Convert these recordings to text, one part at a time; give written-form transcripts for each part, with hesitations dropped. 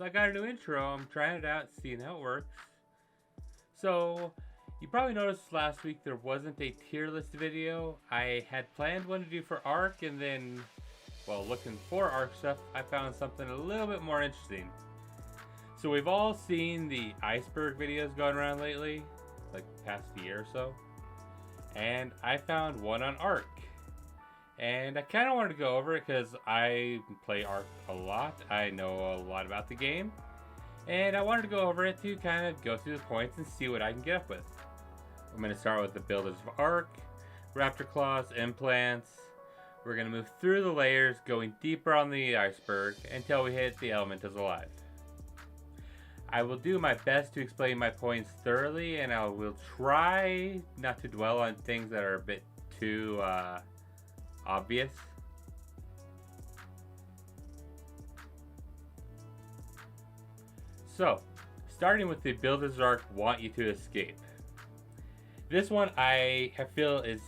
So I got a new intro. I'm trying it out, seeing how it works. So you probably noticed last week there wasn't a tier list video. I had planned one to do for Ark, and then, while looking for Ark stuff, I found something a little bit more interesting. So we've all seen the iceberg videos going around lately, like past year or so. And I found one on Ark. And I kind of wanted to go over it because I play Ark a lot. I know a lot about the game. And I wanted to go over it to kind of go through the points and see what I can get up with. I'm going to start with the builders of Ark, Raptor claws, implants. We're going to move through the layers, going deeper on the iceberg until we hit the element is alive. I will do my best to explain my points thoroughly, and I will try not to dwell on things that are a bit too obvious. So, starting with the Builder's Ark want you to escape. This one I feel is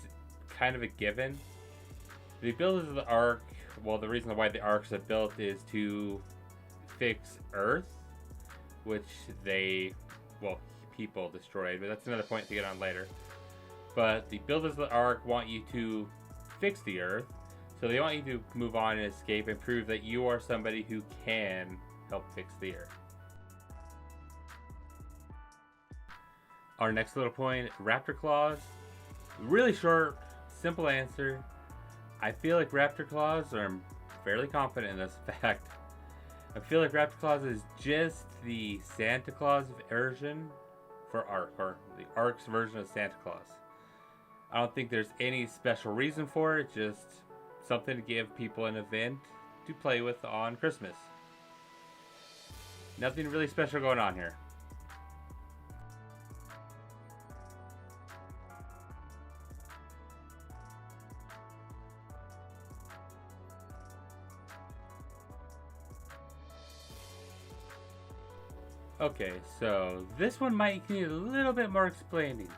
kind of a given. The Builders of the Ark, well, the reason why the Arks are built is to fix Earth, which people destroyed, but that's another point to get on later. But the Builders of the Ark want you to fix the Earth, so they want you to move on and escape and prove that you are somebody who can help fix the Earth. Our next little point, Raptor claws. Really short, simple answer. I feel like Raptor claws, or I'm fairly confident in this fact, I feel like Raptor claws is just the Santa Claus version for Ark, or the Ark's version of Santa Claus. I don't think there's any special reason for it, just something to give people an event to play with on Christmas. Nothing really special going on here. Okay, so this one might need a little bit more explaining.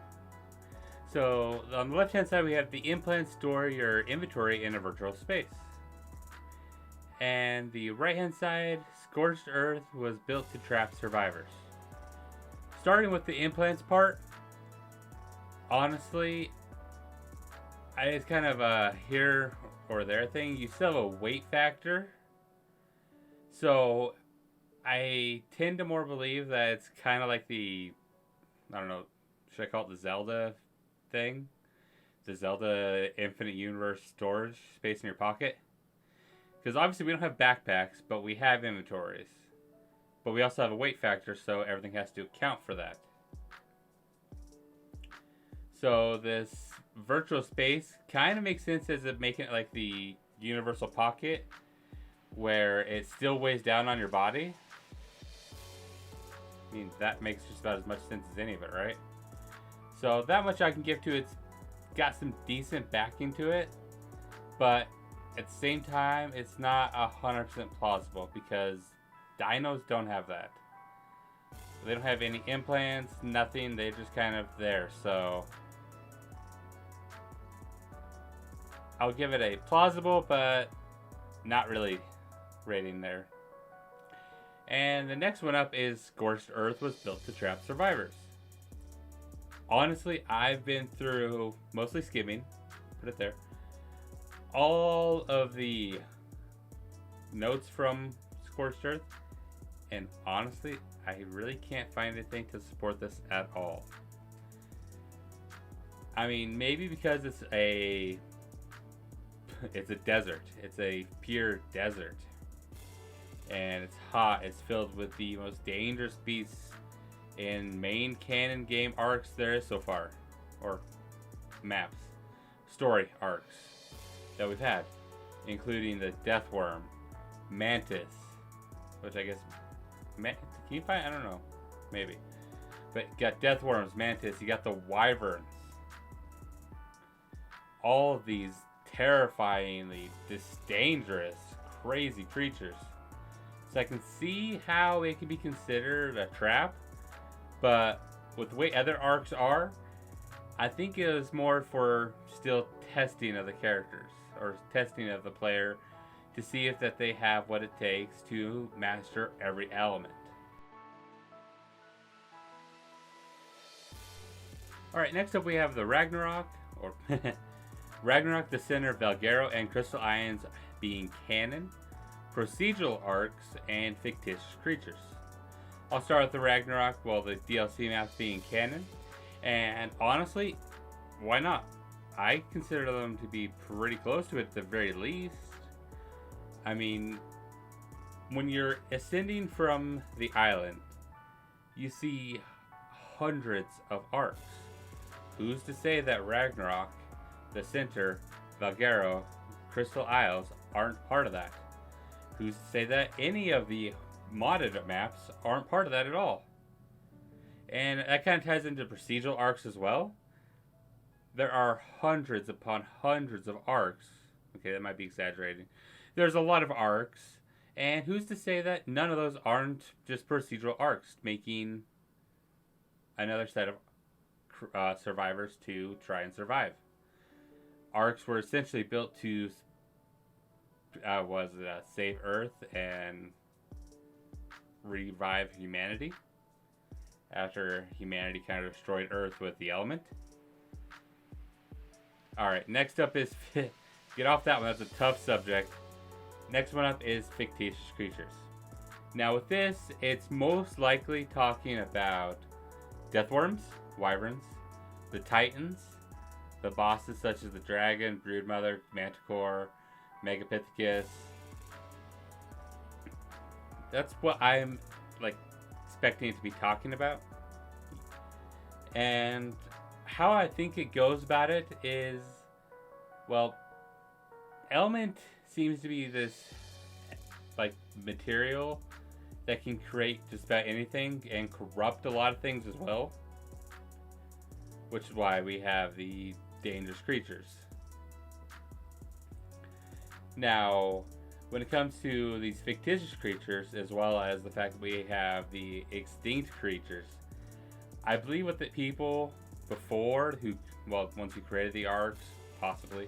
So on the left hand side we have the implant, store your inventory in a virtual space. And the right hand side, scorched earth was built to trap survivors. Starting with the implants part, honestly, it's kind of a here or there thing. You still have a weight factor. So I tend to more believe that it's kind of like the, I don't know, should I call it the Zelda thing? The Zelda Infinite Universe storage space in your pocket? Because obviously we don't have backpacks, but we have inventories. But we also have a weight factor, so everything has to account for that. So this virtual space kind of makes sense as it making it like the universal pocket, where it still weighs down on your body. I mean, that makes just about as much sense as any of it, right? So that much I can give to it. It's got some decent backing to it, but at the same time, it's not 100% plausible because dinos don't have that. They don't have any implants, nothing. They're just kind of there. So I'll give it a plausible, but not really rating there. And the next one up is Scorched Earth was built to trap survivors. Honestly, I've been through, mostly skimming, put it there, all of the notes from Scorched Earth, and honestly, I really can't find anything to support this at all. I mean, maybe because it's a desert. It's a pure desert. And it's hot. It's filled with the most dangerous beasts in main canon game arcs there is so far. Or maps. Story arcs that we've had. Including the death worm, mantis, which I guess, can you find? I don't know. Maybe. But you got death worms, mantis, you got the wyverns. All of these terrifyingly dangerous, crazy creatures. So I can see how it can be considered a trap, but with the way other arcs are, I think it was more for still testing of the characters, or testing of the player, to see if that they have what it takes to master every element. Alright, next up we have the Ragnarok, or Ragnarok, the Center, Valgero, and Crystal Ions being canon, procedural arcs, and fictitious creatures. I'll start with the Ragnarok, well, the DLC maps being canon, and honestly, why not? I consider them to be pretty close to it at the very least. I mean, when you're ascending from the island, you see hundreds of arcs. Who's to say that Ragnarok, the Center, Valgero, Crystal Isles aren't part of that? Who's to say that any of the modded maps aren't part of that at all? And that kind of ties into procedural arcs as well. There are hundreds upon hundreds of arcs. Okay, that might be exaggerating. There's a lot of arcs, and who's to say that none of those aren't just procedural arcs, making another set of survivors to try and survive. Arcs were essentially built to save Earth and revive humanity after humanity kind of destroyed Earth with the element. Alright, next up is get off that one, that's a tough subject. Next one up is fictitious creatures. Now with this, it's most likely talking about deathworms, wyverns, the titans, the bosses such as the dragon, broodmother, manticore, megapithecus. That's what I'm expecting it to be talking about. And how I think it goes about it is, well, element seems to be this material that can create just about anything and corrupt a lot of things as well, which is why we have the dangerous creatures. Now, when it comes to these fictitious creatures, as well as the fact that we have the extinct creatures, I believe what the people before once we created the arcs, possibly,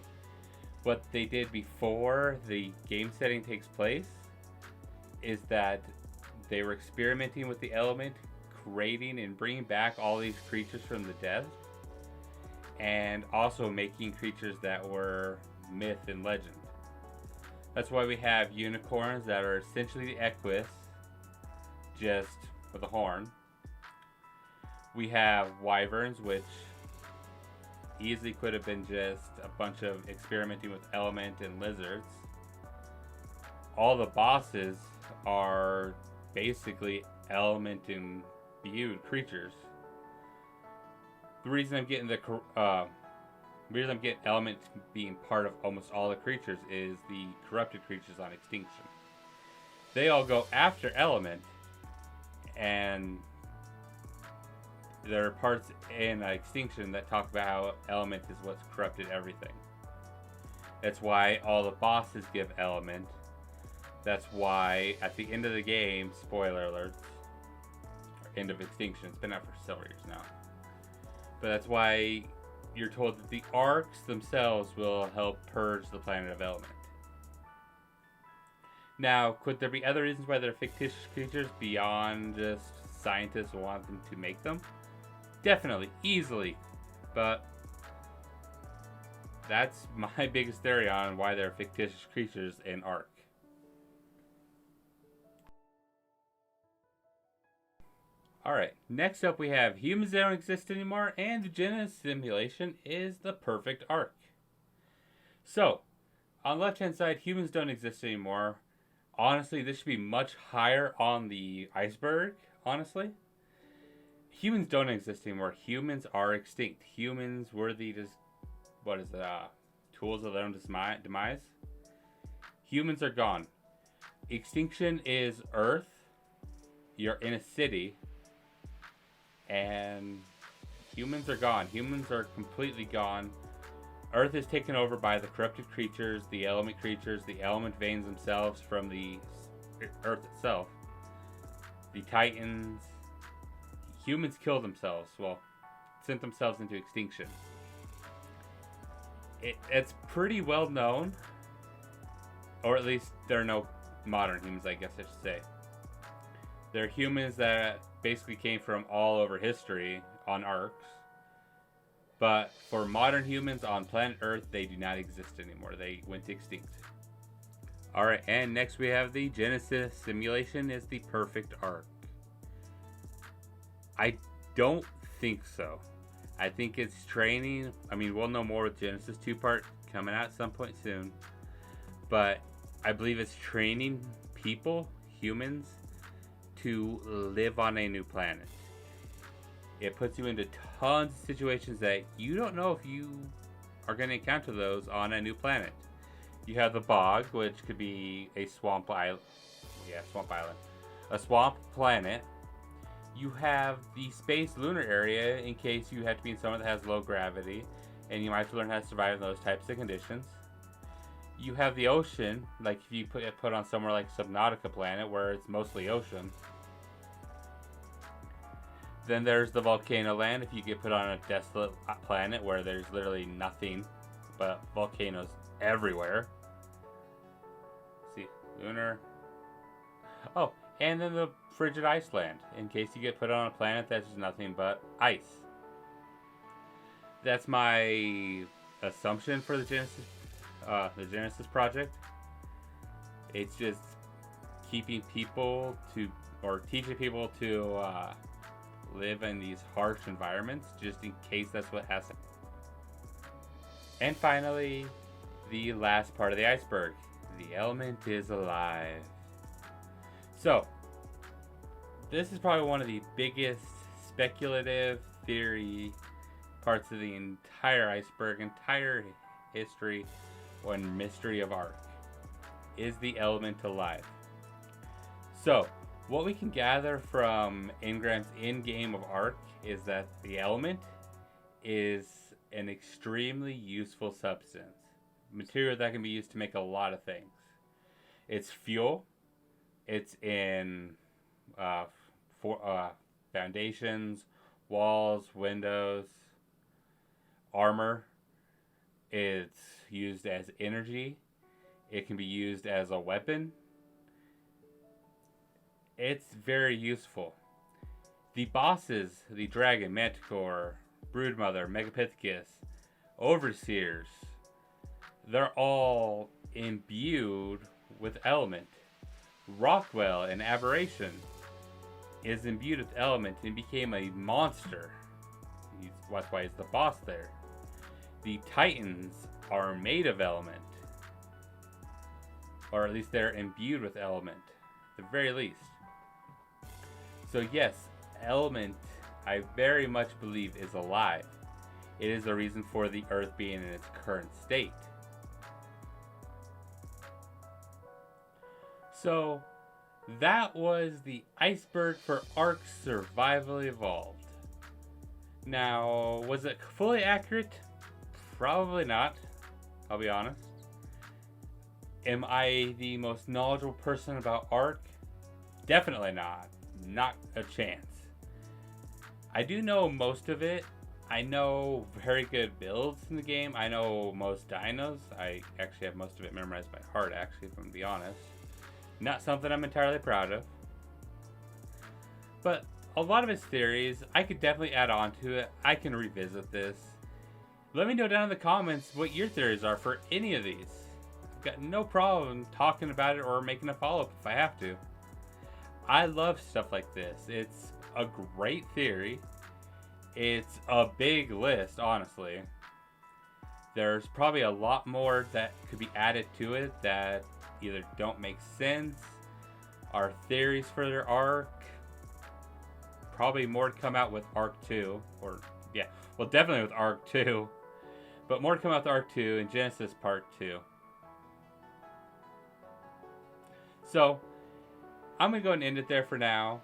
what they did before the game setting takes place is that they were experimenting with the element, creating and bringing back all these creatures from the dead, and also making creatures that were myth and legend. That's why we have unicorns that are essentially the Equus, just with a horn. We have wyverns, which easily could have been just a bunch of experimenting with element and lizards. All the bosses are basically element imbued creatures. The reason I'm getting element being part of almost all the creatures is the corrupted creatures on extinction. They all go after element, and there are parts in extinction that talk about how element is what's corrupted everything. That's why all the bosses give element. That's why at the end of the game, spoiler alert, end of extinction, it's been out for several years now, but that's why you're told that the arks themselves will help purge the planet of element. Now, could there be other reasons why they're fictitious creatures beyond just scientists want them to make them? Definitely, easily, but that's my biggest theory on why they're fictitious creatures in Ark. Alright, next up we have humans that don't exist anymore, and the Genesis simulation is the perfect arc. So, on the left hand side, humans don't exist anymore. Honestly, this should be much higher on the iceberg, honestly. Humans don't exist anymore. Humans are extinct. Humans were the tools of their own demise. Humans are gone. Extinction is Earth. You're in a city. And humans are gone. Humans are completely gone. Earth is taken over by the corrupted creatures, the element veins themselves from the Earth itself. The Titans. Humans kill themselves. Well, sent themselves into extinction. It's pretty well known or at least there are no modern humans, I guess I should say. They're humans that basically came from all over history on arks. But for modern humans on planet Earth, they do not exist anymore. They went extinct. Alright, and next we have the Genesis simulation is the perfect ark. I don't think so. I think it's training. I mean, we'll know more with Genesis 2 part coming out at some point soon. But I believe it's training people, humans, to live on a new planet. It puts you into tons of situations that you don't know if you are going to encounter those on a new planet. You have the bog, which could be a swamp island. Yeah, swamp island. A swamp planet. You have the space lunar area in case you have to be in somewhere that has low gravity, and you might have to learn how to survive in those types of conditions. You have the ocean, like if you put on somewhere like Subnautica planet where it's mostly ocean. Then there's the volcano land if you get put on a desolate planet where there's literally nothing but volcanoes everywhere. Let's see, lunar. Oh, and then the frigid ice land in case you get put on a planet that's just nothing but ice. That's my assumption for the Genesis project. It's just keeping people to, or teaching people to live in these harsh environments just in case that's what has to. And finally, the last part of the iceberg. The element is alive. So, this is probably one of the biggest speculative theory parts of the entire iceberg, entire history and mystery of Ark. Is the element alive? So, what we can gather from Ingram's in-game of Ark is that the element is an extremely useful substance. Material that can be used to make a lot of things. It's fuel. It's in foundations, walls, windows, armor. It's used as energy. It can be used as a weapon. It's very useful. The bosses, the dragon, manticore, broodmother, megapithecus, overseers, they're all imbued with element. Rockwell, an aberration, is imbued with element and became a monster. That's why he's the boss there. The Titans are made of element. Or at least they're imbued with element. At the very least. So yes, element, I very much believe, is alive. It is the reason for the Earth being in its current state. So, that was the iceberg for Ark Survival Evolved. Now, was it fully accurate? Probably not, I'll be honest. Am I the most knowledgeable person about Ark? Definitely not. Not a chance. I do know most of it. I know very good builds in the game. I know most dinos. I actually have most of it memorized by heart, actually, if I'm going to be honest. Not something I'm entirely proud of. But a lot of his theories, I could definitely add on to it. I can revisit this. Let me know down in the comments what your theories are for any of these. I've got no problem talking about it or making a follow-up if I have to. I love stuff like this. It's a great theory. It's a big list, honestly. There's probably a lot more that could be added to it that either don't make sense, are theories for their Ark. Probably more to come out with Ark 2. Or, yeah, well, definitely with Ark 2. But more to come out with Ark 2 and Genesis Part 2. So, I'm going to go and end it there for now.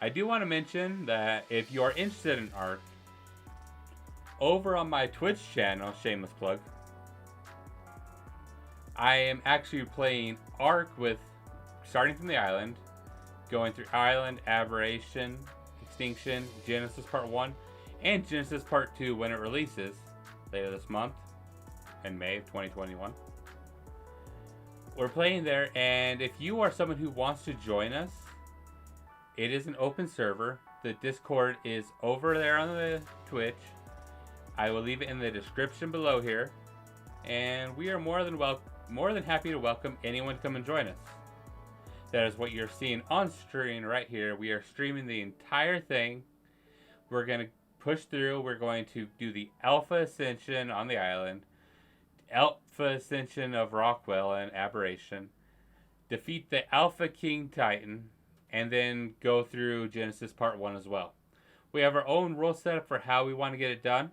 I do want to mention that if you are interested in Ark, over on my Twitch channel, shameless plug, I am actually playing Ark with, starting from the island, going through Island, Aberration, Extinction, Genesis Part 1, and Genesis Part 2 when it releases later this month, in May of 2021. We're playing there, and if you are someone who wants to join us, it is an open server. The Discord is over there on the Twitch. I will leave it in the description below here. And we are more than happy to welcome anyone to come and join us. That is what you're seeing on screen right here. We are streaming the entire thing. We're going to push through. We're going to do the Alpha Ascension on the island. Alpha Ascension of Rockwell and Aberration. Defeat the Alpha King Titan. And then go through Genesis Part 1 as well. We have our own rule setup for how we want to get it done.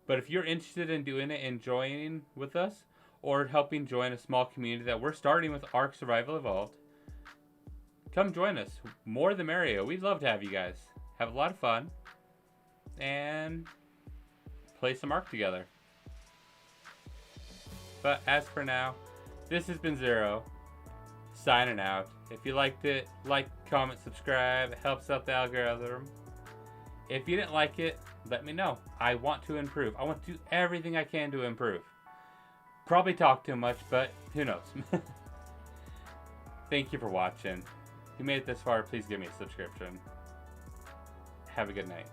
But if you're interested in doing it and joining with us, or helping join a small community that we're starting with Ark Survival Evolved, come join us. More the merrier. We'd love to have you guys. Have a lot of fun. And play some Ark together. But as for now, this has been Zero. Signing out. If you liked it, like, comment, subscribe. It helps out the algorithm. If you didn't like it, let me know. I want to improve. I want to do everything I can to improve. Probably talk too much, but who knows. Thank you for watching. If you made it this far, please give me a subscription. Have a good night.